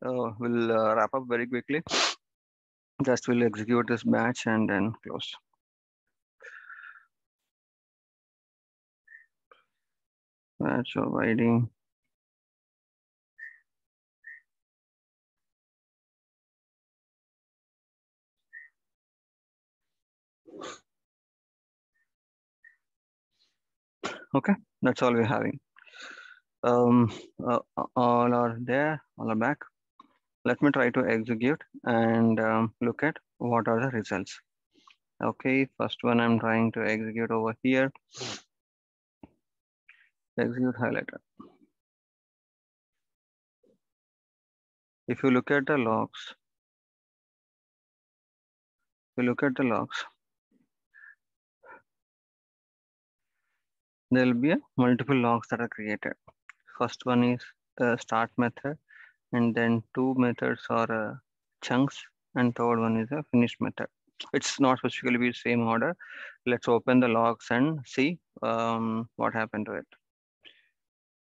we'll wrap up very quickly. Just we'll execute this batch and then close. Batch of ID. Okay, that's all we're having. All are there, all are back. Let me try to execute and look at what are the results. Okay, first one I'm trying to execute over here. Execute highlighter. If you look at the logs, there'll be multiple logs that are created. First one is the start method, and then two methods are chunks, and third one is a finish method. It's not specifically be same order. Let's open the logs and see what happened to it.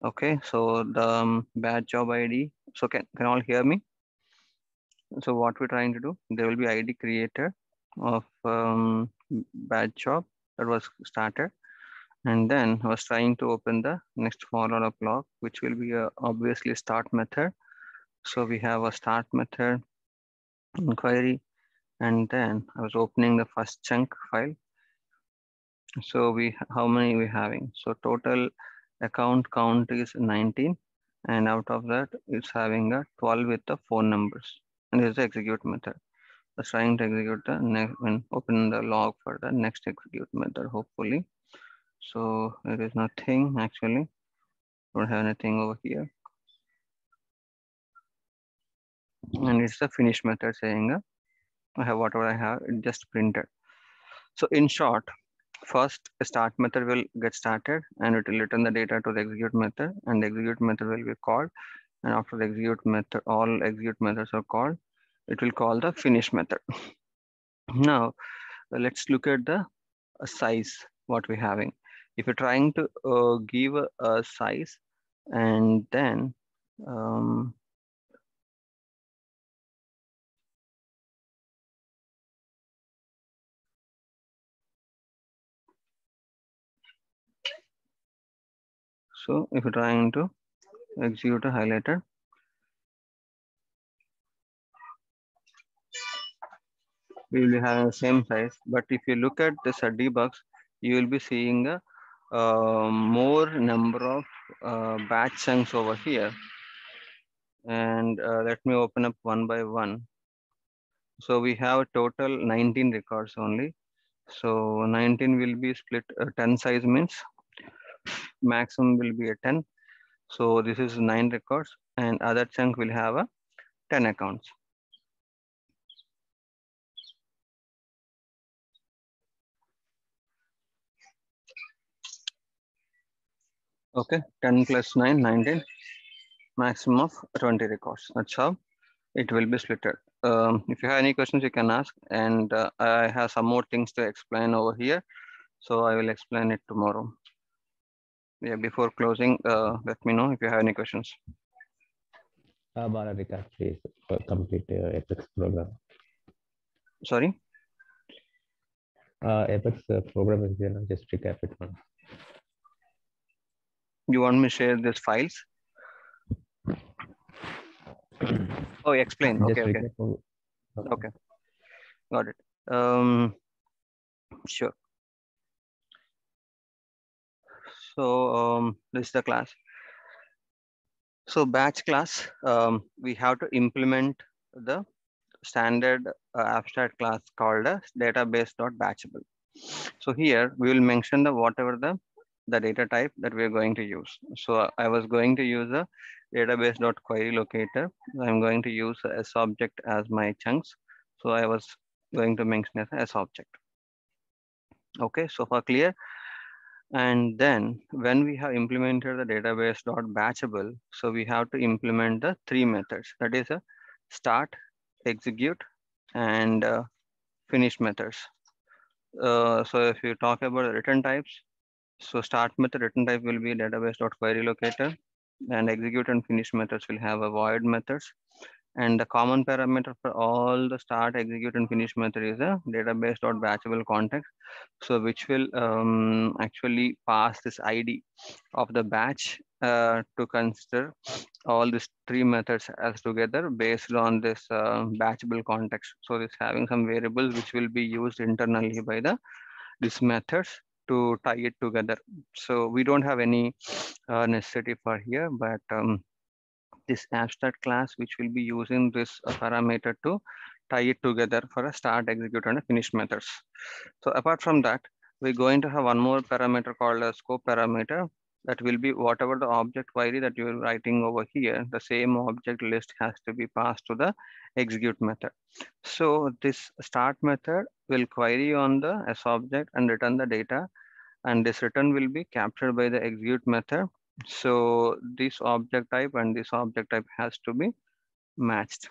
Okay, so the batch job ID. So can all hear me? So what we're trying to do, there will be ID creator of batch job that was started. And then I was trying to open the next follow-up log, which will be obviously start method. So we have a start method inquiry, and then I was opening the first chunk file. So how many we having? So total account count is 19, and out of that it's having a 12 with the phone numbers. And this is the execute method. I was trying to execute the next when open the log for the next execute method, hopefully. So there is nothing actually. Don't have anything over here. And it's the finish method saying I have whatever I have, it just printed. So in short, first start method will get started and it will return the data to the execute method, and the execute method will be called. And after the execute method, all execute methods are called, it will call the finish method. Now let's look at the size, what we're having. If you're trying to give a size, and then so if you're trying to execute a highlighter, we will be having the same size. But if you look at this debugs, you will be seeing a more number of batch chunks over here. And let me open up one by one. So we have a total 19 records only. So 19 will be split 10 size means maximum will be a 10. So this is 9 records, and other chunk will have a 10 accounts. Okay, 10 plus 9, 19, maximum of 20 records. That's how it will be splitted. If you have any questions, you can ask, and I have some more things to explain over here. So I will explain it tomorrow. Yeah, before closing, let me know if you have any questions. Bala, please complete Apex program. Sorry? Apex program is there, just recap it once. You want me to share these files? Oh, explain. Okay, okay. Okay, got it. Sure. So this is the class. So batch class, we have to implement the standard abstract class called a database.batchable. So here we will mention the whatever the data type that we are going to use. So I was going to use a database.query locator. I'm going to use S object as my chunks. So I was going to mention as S object. Okay, so far clear. And then when we have implemented the database.batchable, so we have to implement the 3 methods. That is a start, execute, and finish methods. So if you talk about the return types, so start method return type will be database.query locator, and execute and finish methods will have a void methods. And the common parameter for all the start, execute, and finish method is a database.batchable context. So which will actually pass this ID of the batch to consider all these three methods as together based on this batchable context. So it's having some variables which will be used internally by these methods to tie it together. So we don't have any necessity for here, but this abstract class which will be using this parameter to tie it together for a start, execute, and a finish methods. So apart from that, we're going to have one more parameter called a scope parameter. That will be whatever the object query that you're writing over here, the same object list has to be passed to the execute method. So this start method will query on the S object and return the data, and this return will be captured by the execute method. So this object type and this object type has to be matched.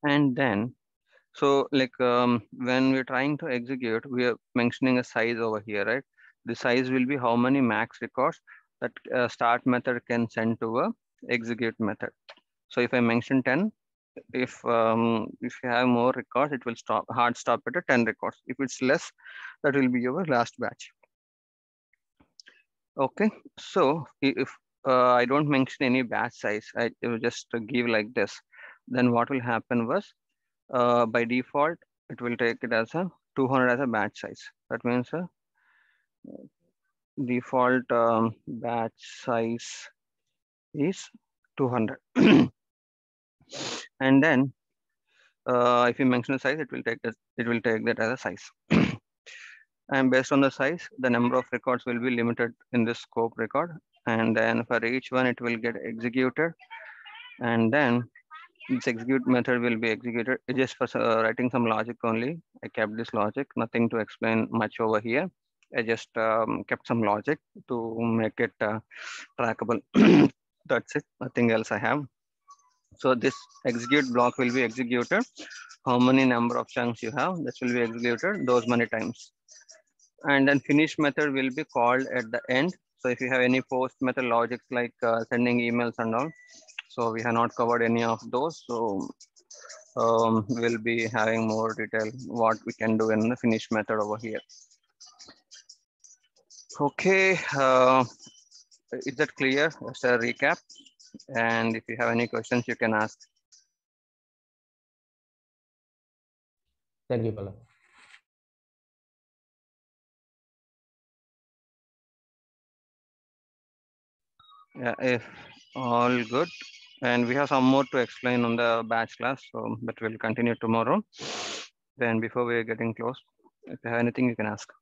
And then, so like when we're trying to execute, we are mentioning a size over here, right? The size will be how many max records that start method can send to a execute method. So if I mention 10, if you have more records, it will hard stop at 10 records. If it's less, that will be your last batch. Okay, so if I don't mention any batch size, I will just give like this, then what will happen was by default, it will take it as a 200 as a batch size. That means default batch size is 200. And then if you mention a size, it will take that as a size. And based on the size, the number of records will be limited in this scope record. And then for each one, it will get executed. And then this execute method will be executed just for writing some logic only. I kept this logic, nothing to explain much over here. I just kept some logic to make it trackable. That's it, nothing else I have. So this execute block will be executed. How many number of chunks you have, this will be executed those many times. And then finish method will be called at the end. So if you have any post method logics like sending emails and all, so we have not covered any of those. So we'll be having more detail what we can do in the finish method over here. Okay, is that clear? Just a recap. And if you have any questions, you can ask. Thank you, Bala. Yeah, if all good. And we have some more to explain on the batch class, so but we'll continue tomorrow. Then before we're getting close, if you have anything, you can ask.